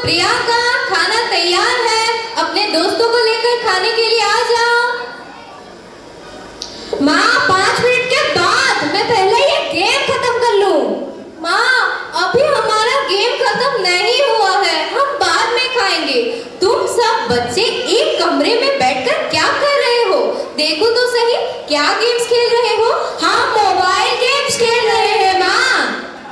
प्रियंका, खाना तैयार है, अपने दोस्तों को लेकर खाने के लिए आ जाओ। माँ, 5 मिनट के बाद मैं पहले ये गेम खत्म कर लूं। माँ, अभी हमारा गेम खत्म नहीं हुआ है, हम बाद में खाएंगे। तुम सब बच्चे एक कमरे में बैठकर क्या कर रहे हो? देखो तो सही, क्या गेम्स खेल रहे हो? हाँ, मोबाइल गेम्स खेल रहे हैं माँ।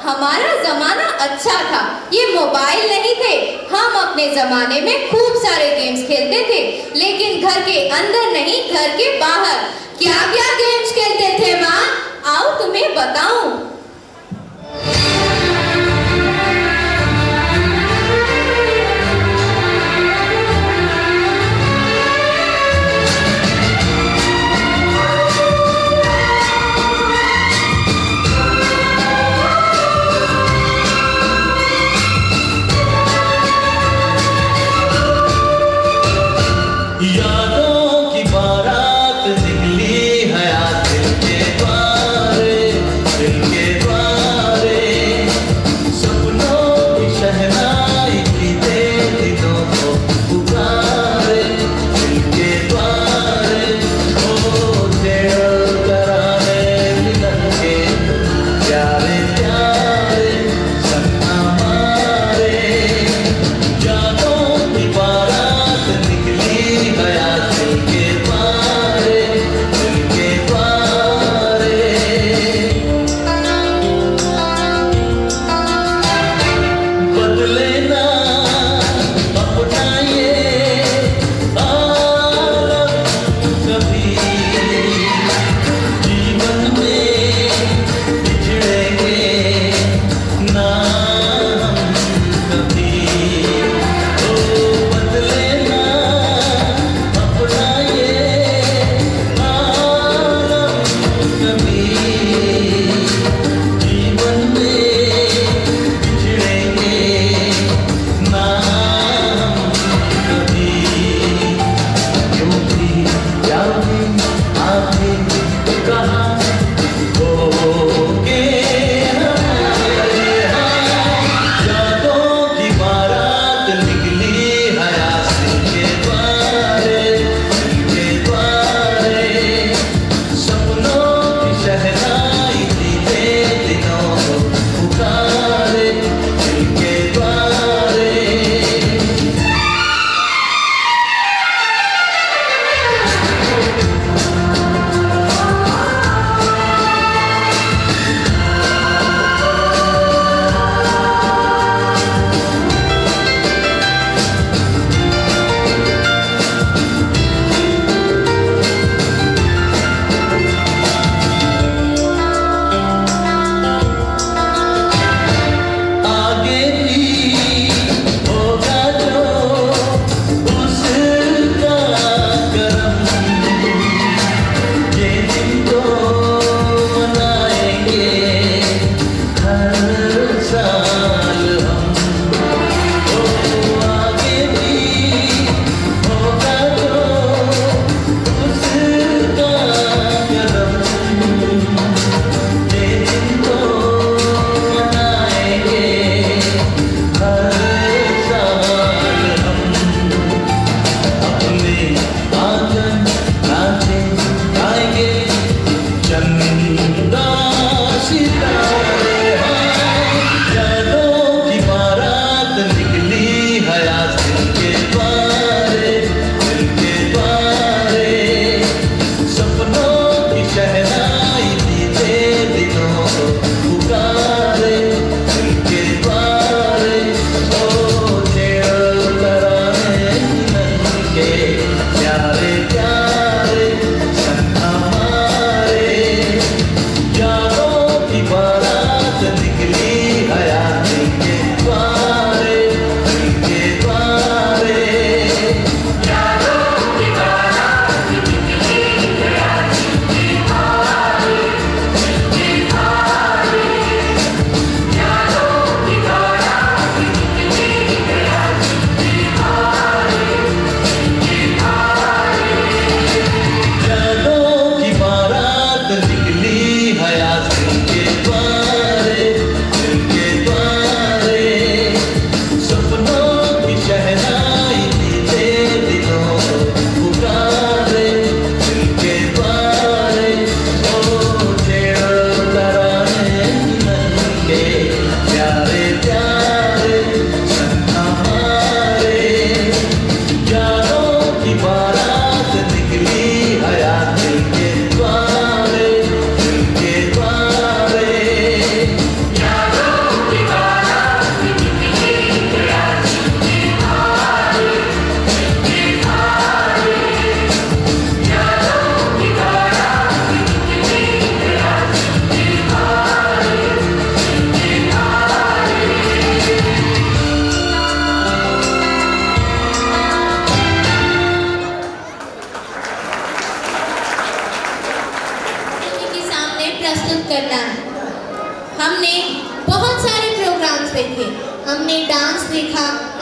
हमारा जमाना अच्छा था, ये मोबाइल नहीं थे। हम अपने जमाने में खूब सारे गेम्स खेलते थे, लेकिन घर के अंदर नहीं, घर के बाहर। क्या क्या गेम्स खेलते थे माँ? आओ तुम्हें बताऊं। यादों की बारात निकली है आज दिल के द्वारे, दिल के द्वारे। सपनों की शहनाई की दे दिलों को पुकारे, दिल के द्वारे। ओ छेड़ो तराने मिलन के प्यारे प्यारे संग हमारे। यादों की बारात निकली है आज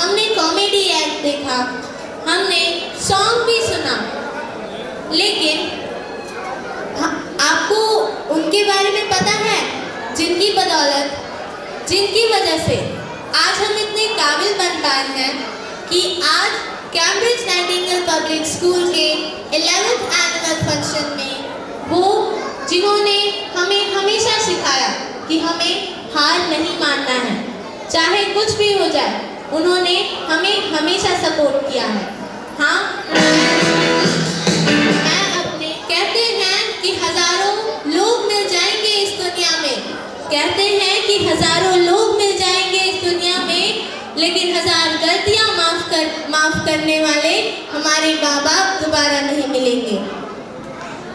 हमने कॉमेडी एक्ट देखा, हमने सॉन्ग भी सुना, लेकिन आपको उनके बारे में पता है जिनकी बदौलत, जिनकी वजह से आज हम इतने काबिल बन पाए हैं कि आज कैम्ब्रिज नाइटिंगेल पब्लिक स्कूल के 11th एनुअल फंक्शन में वो जिन्होंने हमें हमेशा सिखाया कि हमें हार नहीं मानना है, चाहे कुछ भी हो जाए, उन्होंने हमें हमेशा सपोर्ट किया है। हाँ, मैं अपने कहते हैं कि हजारों लोग मिल जाएंगे इस दुनिया में, कहते हैं कि हजारों लोग मिल जाएंगे इस दुनिया में, लेकिन 1000 गलतियां माफ करने वाले हमारे माँ बाप दोबारा नहीं मिलेंगे।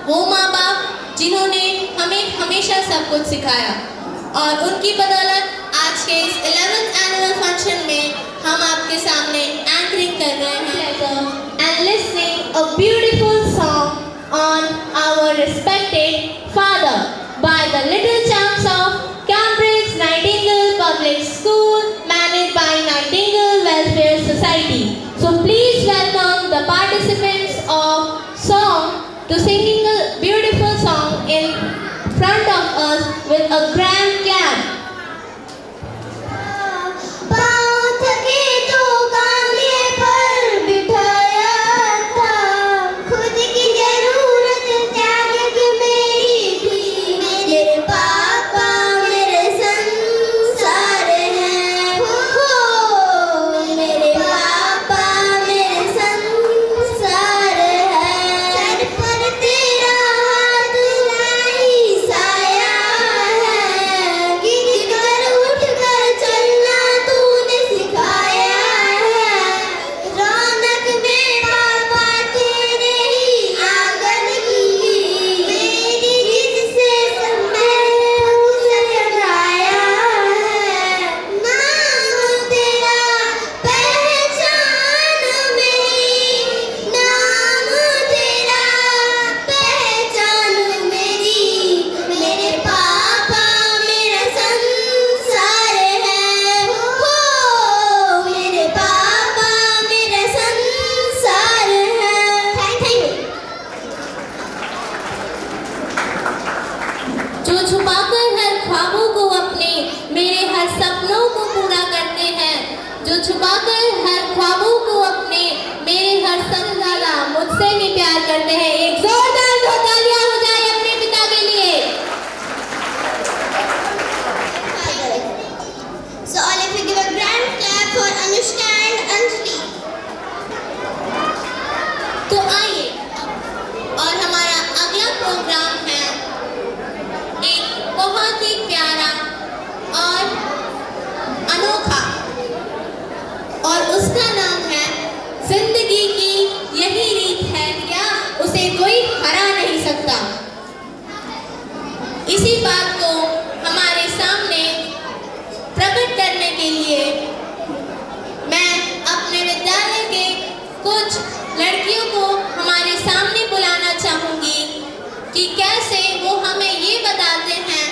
वो माँ बाप जिन्होंने हमें हमेशा सब कुछ सिखाया, और उनकी बदौलत आज के इस 11th एनुअल फंक्शन में हम आपके सामने एंकरिंग कर रहे हैं and listening a beautiful song on our respected father by the Little Chunks of Cambridge Nightingale Public School managed by Nightingale Welfare Society. So please welcome the participants of song to singing a beautiful song in front of us with a grand clap. इसी बात को हमारे सामने प्रकट करने के लिए मैं अपने विद्यालय के कुछ लड़कियों को हमारे सामने बुलाना चाहूँगी कि कैसे वो हमें ये बताते हैं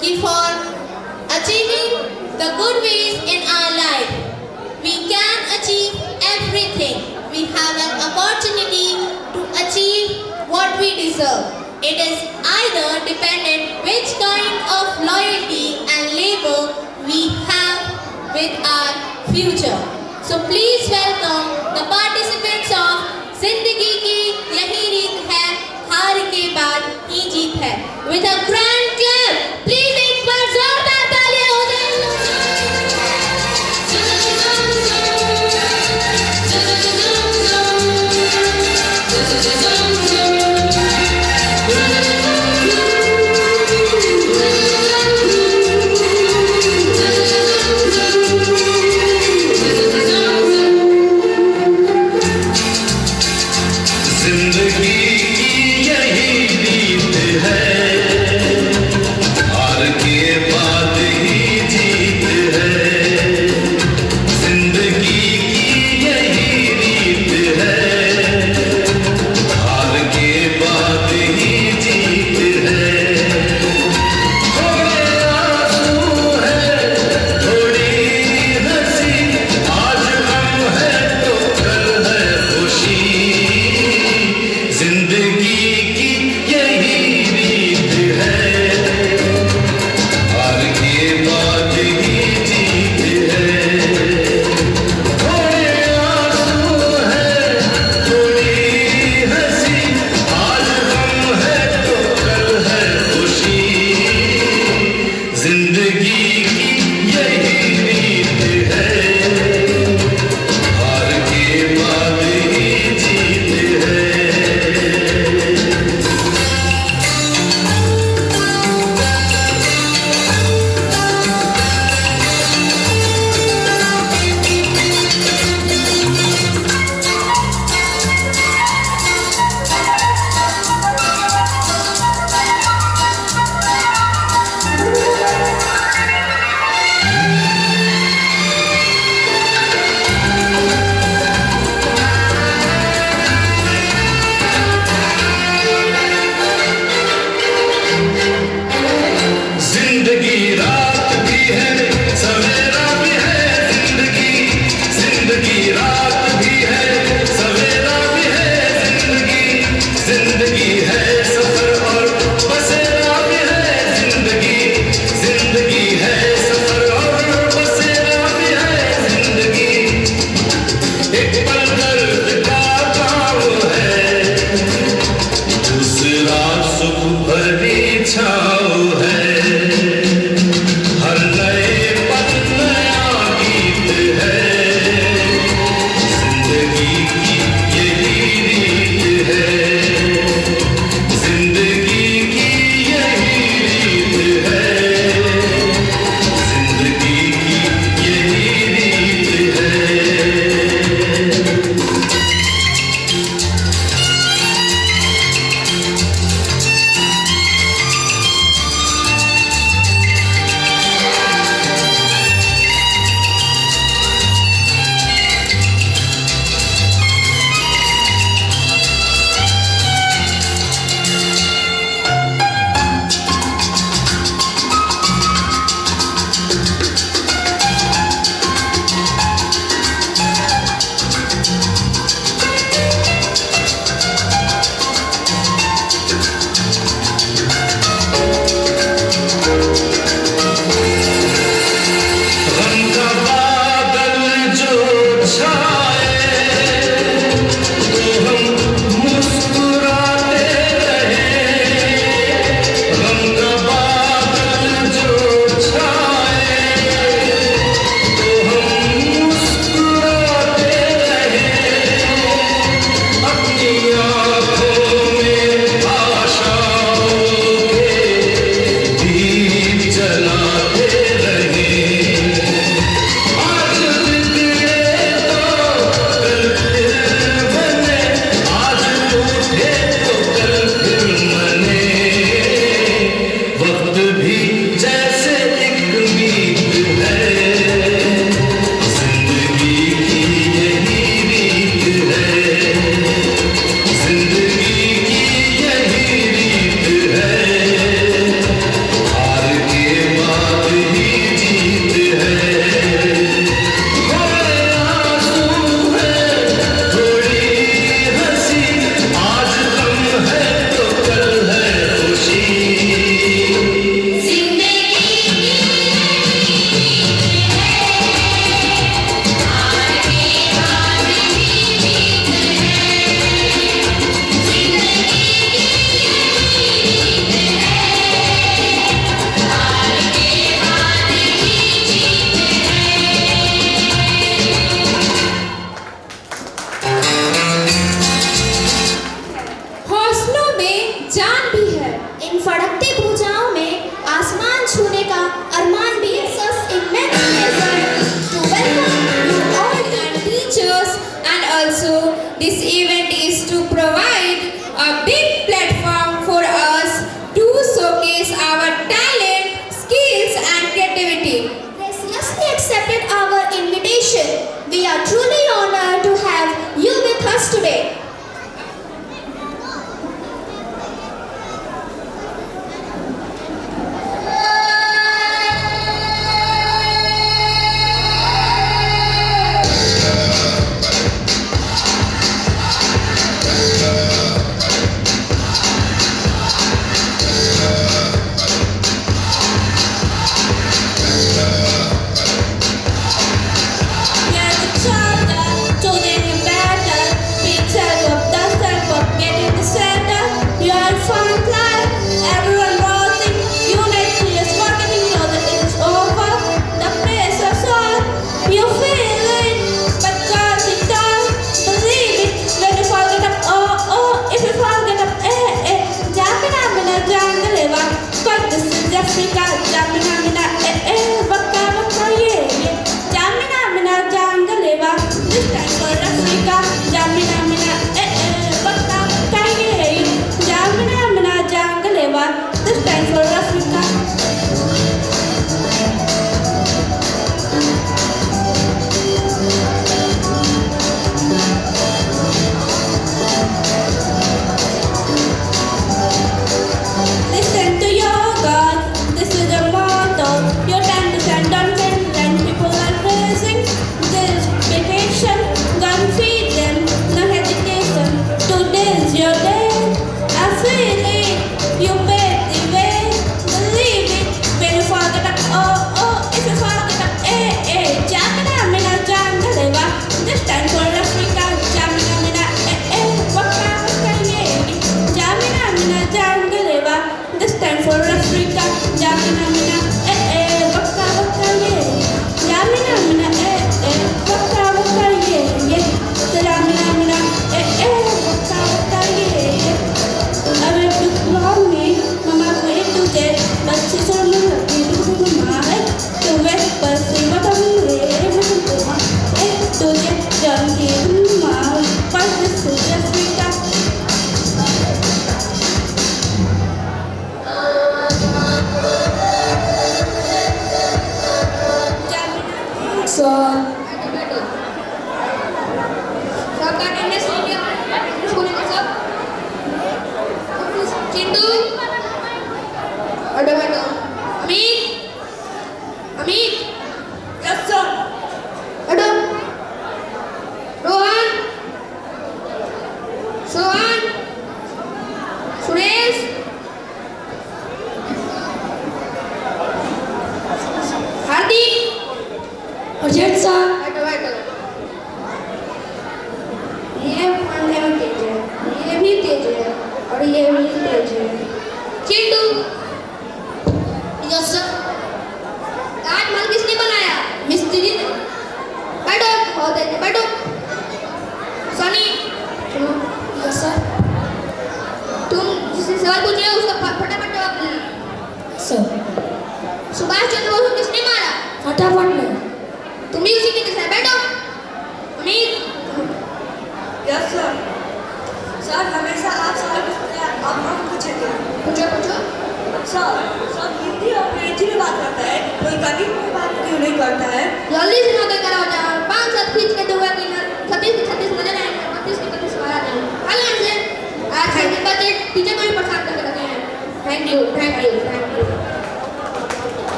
कि for achieving the good ways in our life, we can achieve everything. We have an opportunity to achieve what we deserve. It is either dependent which kind of loyalty and labor we have with our future. So please welcome the participants of जिंदगी की यही रीत है, हार के बाद ही जीत है. With a grand clap, please एक बार जोरदार तालियां हो जाए. जिंदगी की यही रीत है. छाए तो हम मुस्कुराते रहे, गम का बादल जो छाए तो हम मुस्कुराते रहे, अपनी आँखों में आशाओं के दीप जलाते रहे। आज बिगड़े तो कल फिर बने, आज टूटे तो कल फिर मने, वक्त भी जैसे एक मीत है, जिंदगी की यही रीत है, जिंदगी की यही रीत है, हार के बाद ही जीत है। थोड़े आंसू है, थोड़ी हंसी, आज गम है तो कल है खुशी। हौसलों में जान भी है, इन फड़कती भुजाओं में आसमान छूने का अरमान भी है। Such immense pleasure to welcome you all and teachers, and also this event is to provide a big platform for us to showcase our talent, skills and creativity. graciously accepted our invitation. We are truly honored to have you with us today. We are the children, choosing you better. Picture of dust and pop getting the center. You are fun life, everyone rosing. Unity is working, you know that it's over. The pressure's on, you feel it, but God it down. Believe it, when you forget up, oh, if you forget up, Jamina, Jangaleva. But this is Africa, Jamina, Baka, yeah. Jamina, Jangaleva. This time for Africa, Jamina, Baka, yeah. Jamina, Jangaleva. This time for Africa. Listen to your God, this is a motto. Your time to stand on when people are praising. There is vacation, God feed them, no hesitation. Today's your day, I feel it, you pave the way. Believe it, when you forget up, oh, if you forget up, Jamina, Jangaleva. This time for Africa, Jamina, Waka, yeah. Jamina, Jangaleva. This time for Africa, Jamina, Waka, yeah. Jamina, Waka, yeah. Jamina, Waka, yeah. I went to mommy, mama went to bed, but she's on the lucky to my to wet, but see what I'm ready to get junkie to my, but this is Africa. So, Chintu, Amit, yes sir. Rohan, Sohan, Suresh, Hardik, Urgent sir. देंगे। बैठो। सनी, सुनो। Yes sir. तुम जिससे सवाल पूछ रहे हो उसका फटाफट जवाब देना। सर। सुभाष चंद्र बोस को किसने मारा? फटाफट में। तुम भी उसी की तरह बैठो। अमित। Yes sir. सर हमेशा आप सवाल पूछते हैं, आप हम पूछेंगे। पूछो। सर हिंदी और अंग्रेजी में बात करता है, कोई गणित में बात क्यों नहीं करता है? जल्दी से नोट करो बच्चा। 5-7 खींच के दूंगा कि 36 नजर आएंगे, 32 के 32 सवाल आ जाएंगे। आगे से आज हिंदी बच्चे टीचर को भी परेशान करके रखे हैं। Thank you.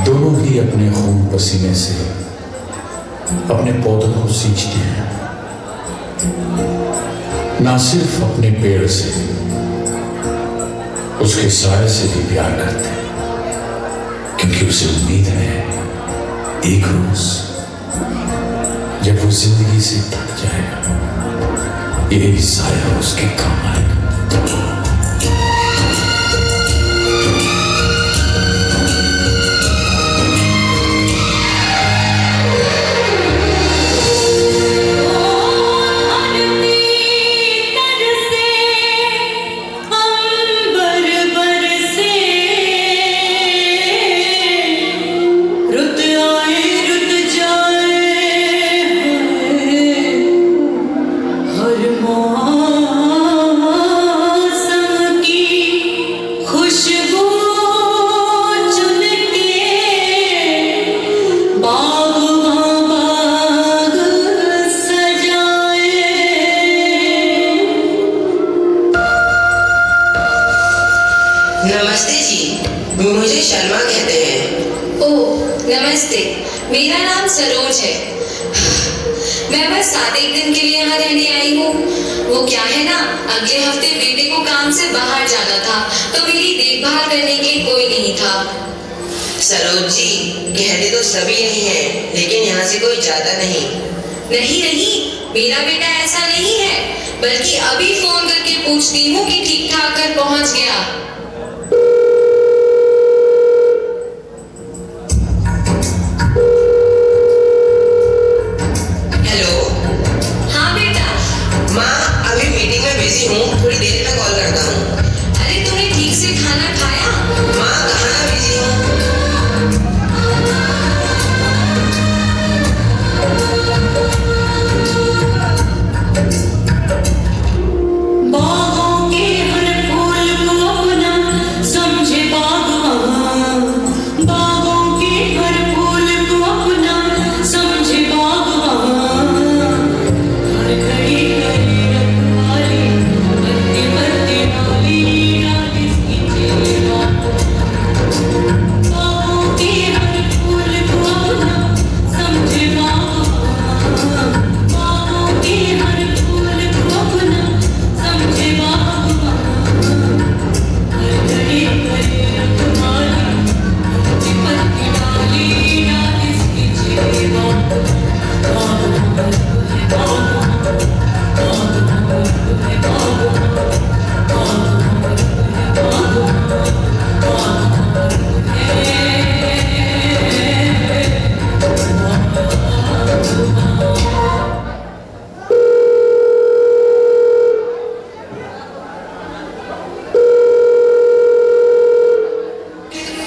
दोनों ही अपने खून पसीने से अपने पौधों को सींचते हैं, ना सिर्फ अपने पेड़ से, उसके साए से भी प्यार करते हैं, क्योंकि उसे उम्मीद है एक रोज जब वो जिंदगी से थक जाएगा, यही साया उसके काम आएगा। नमस्ते जी, मुझे शर्मा कहते हैं। ओह नमस्ते, मेरा नाम सरोज है। मैं बस 7 दिन के लिए यहाँ रहने आई हूँ। वो क्या है ना, अगले हफ्ते बेटे को काम से बाहर जाना था, तो मेरी देखभाल करने के लिए कोई नहीं था। सरोज जी, कहते तो सभी यही हैं, लेकिन यहाँ से कोई जाता नहीं। नहीं, मेरा बेटा ऐसा नहीं है, बल्कि अभी फोन करके पूछती हूँ कि ठीक ठाक कर पहुँच गया। थोड़ी देर में कॉल करता हूँ। अरे तूने ठीक से खाना खाया? माँ कहाँ बिजी हूँ। बागों के हर फूल को अपना समझे बागवान, बागों के हर फूल को अपना समझे बागवान, हर घड़ी करे रखवाली बत्ती डाली इसकी जेवा। बागों के हर फूल को अपना समझे बागवान, बागों के हर फूल को अपना समझे बागवान, हर घड़ी करे रखवाली बत्ती डाली इसकी जेवा।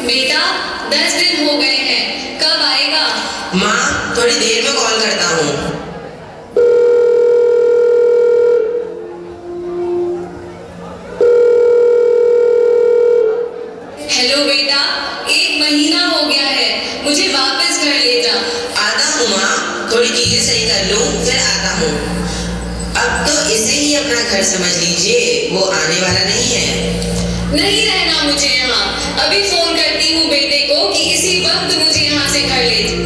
बेटा 10 दिन हो गए हैं, कब आएगा? माँ थोड़ी देर में कॉल करता हूँ। हेलो बेटा, 1 महीना हो गया है, मुझे वापस घर ले जा। आता हूँ माँ, थोड़ी चीजें सही कर लूँ फिर आता हूँ। अब तो इसे ही अपना घर समझ लीजिए, वो आने वाला नहीं है। नहीं रहना मुझे यहाँ, अभी फोन करती हूँ बेटे को कि इसी वक्त मुझे यहाँ से घर ले जा।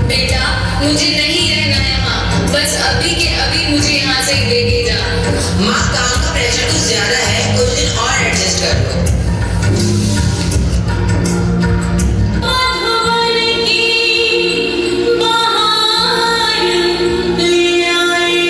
बेटा मुझे नहीं रहना यहाँ, बस अभी के अभी मुझे यहाँ से लेके जा। माँ काम का प्रेशर कुछ ज्यादा है, कुछ दिन और एडजस्ट कर लो। बहार ले आए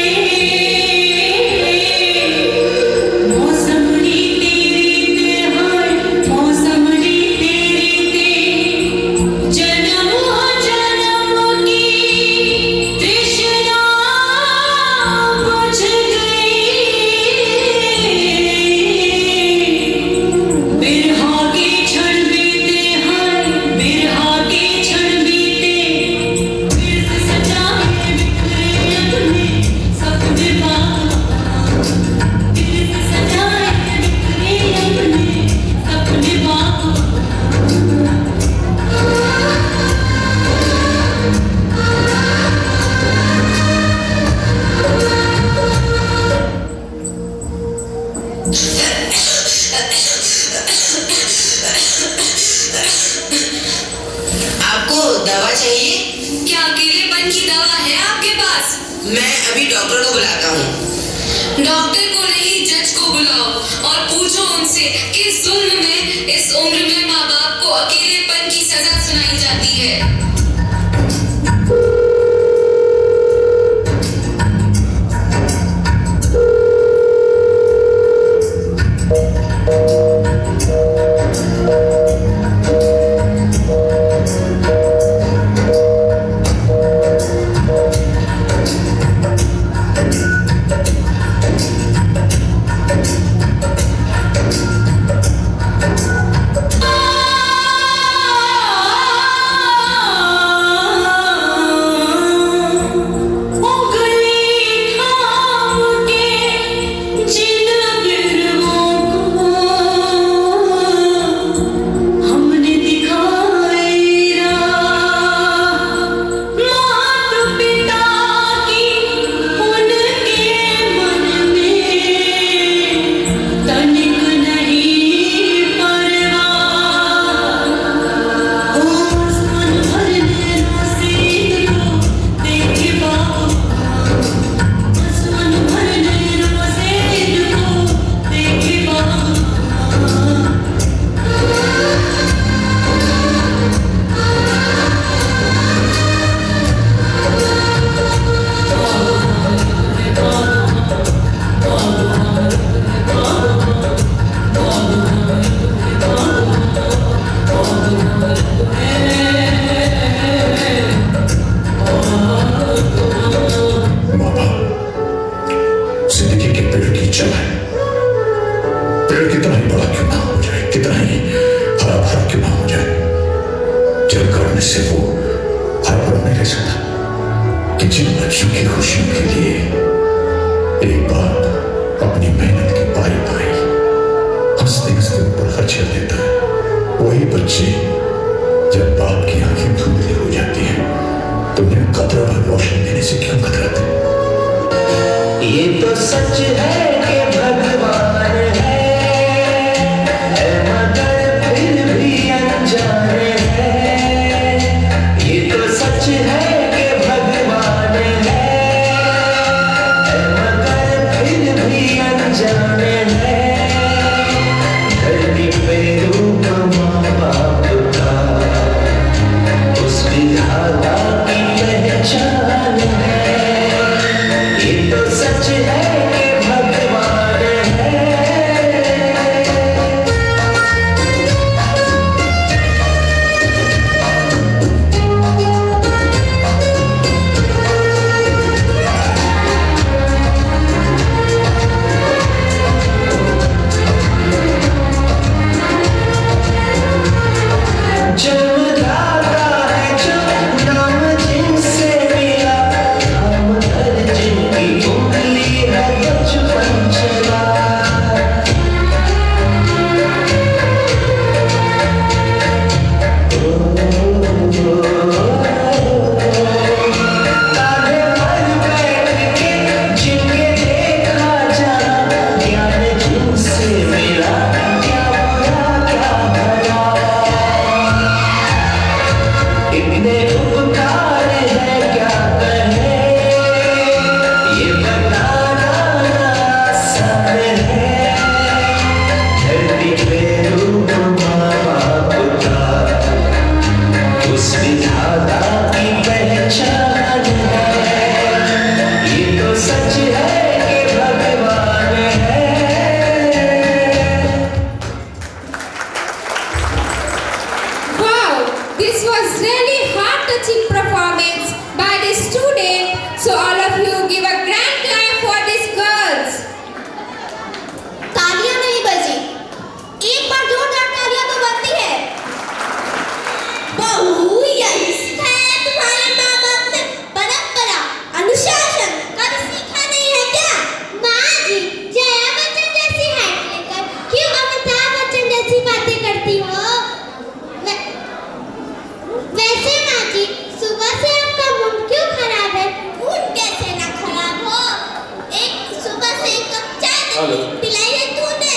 आपको दवा चाहिए? क्या अकेलेपन की दवा है आपके पास? मैं अभी डॉक्टर को बुलाता हूँ। डॉक्टर को नहीं, जज को बुलाओ और पूछो उनसे कि जुल्म में इस उम्र में माँ बाप को अकेलेपन की सजा सुनाई जाती है। पिलाइए दूध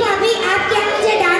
भाभी आप क्या मुझे डांट